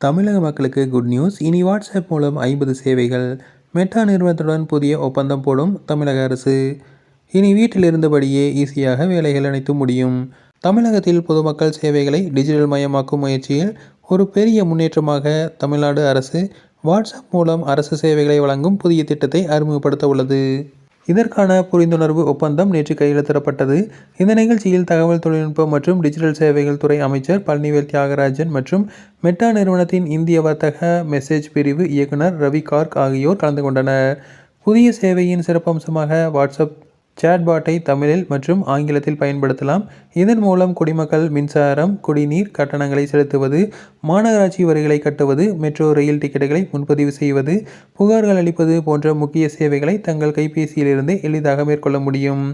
தமிழக மக்களுக்கு good news. இனி வாட்ஸ்அப் மூலம் 50 சேவைகள். மெட்டா நிறுவனத்துடன் புதிய ஒப்பந்தம் போடும் தமிழக அரசு. இனி வீட்டில் இருந்தபடியே ஈஸியாக வேலைகள் அனைத்தும் முடியும். தமிழகத்தில் பொதுமக்கள் சேவைகளை டிஜிட்டல் மயமாக்கும் முயற்சியில் ஒரு பெரிய முன்னேற்றமாக தமிழ்நாடு அரசு வாட்ஸ்அப் மூலம் அரசு சேவைகளை வழங்கும் புதிய திட்டத்தை அறிமுகப்படுத்த உள்ளது. இதற்கான புரிந்துணர்வு ஒப்பந்தம் நேற்று கையெழுத்திடப்பட்டது. இந்த நிகழ்ச்சியில் தகவல் தொழில்நுட்பம் மற்றும் டிஜிட்டல் சேவைகள் துறை அமைச்சர் பழனிவேல் தியாகராஜன் மற்றும் மெட்டா நிறுவனத்தின் இந்திய வர்த்தக மெசேஜ் பிரிவு இயக்குனர் ரவி கார்க் ஆகியோர் கலந்து கொண்டனர். புதிய சேவையின் சிறப்பம்சமாக வாட்ஸ்அப் சேட்பாட்டை தமிழில் மற்றும் ஆங்கிலத்தில் பயன்படுத்தலாம். இதன் மூலம் குடிமக்கள் மின்சாரம், குடிநீர் கட்டணங்களை செலுத்துவது, மாநகராட்சி வரிகளை கட்டுவது, மெட்ரோ ரயில் டிக்கெட்டுகளை முன்பதிவு செய்வது, புகார்கள் அளிப்பது போன்ற முக்கிய சேவைகளை தங்கள் கைபேசியிலிருந்தே எளிதாக மேற்கொள்ள முடியும்.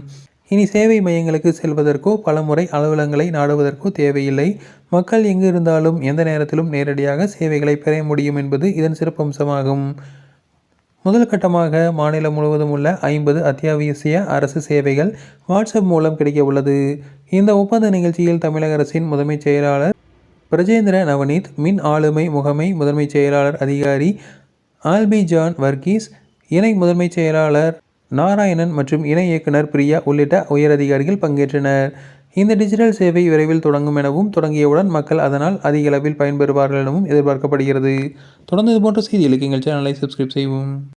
இனி சேவை மையங்களுக்கு செல்வதற்கோ பலமுறை அலுவலகங்களை நாடுவதற்கோ தேவையில்லை. மக்கள் எங்கு இருந்தாலும் எந்த நேரத்திலும் நேரடியாக சேவைகளை பெற முடியும் என்பது இதன் சிறப்பம்சமாகும். முதல் கட்டமாக மாநிலம் முழுவதும் உள்ள 50 அத்தியாவசிய அரசு சேவைகள் வாட்ஸ்அப் மூலம் கிடைக்க உள்ளது. இந்த ஒப்பந்த நிகழ்ச்சியில் தமிழக அரசின் முதன்மைச் செயலாளர் பிரஜேந்திர நவநீத், மின் ஆளுமை முகமை முதன்மைச் செயலாளர் அதிகாரி ஆல்பி ஜான் வர்கீஸ், இணை முதன்மைச் செயலாளர் நாராயணன் மற்றும் இணை இயக்குனர் பிரியா உள்ளிட்ட உயரதிகாரிகள் பங்கேற்றனர். இந்த டிஜிட்டல் சேவை விரைவில் தொடங்கும் எனவும், தொடங்கியவுடன் மக்கள் அதனால் அதிக அளவில் பயன்பெறுவார்கள் எனவும் எதிர்பார்க்கப்படுகிறது. தொடர்ந்து இதுபோன்ற செய்திகளுக்கு எங்கள் சேனலை சப்ஸ்கிரைப் செய்யவும்.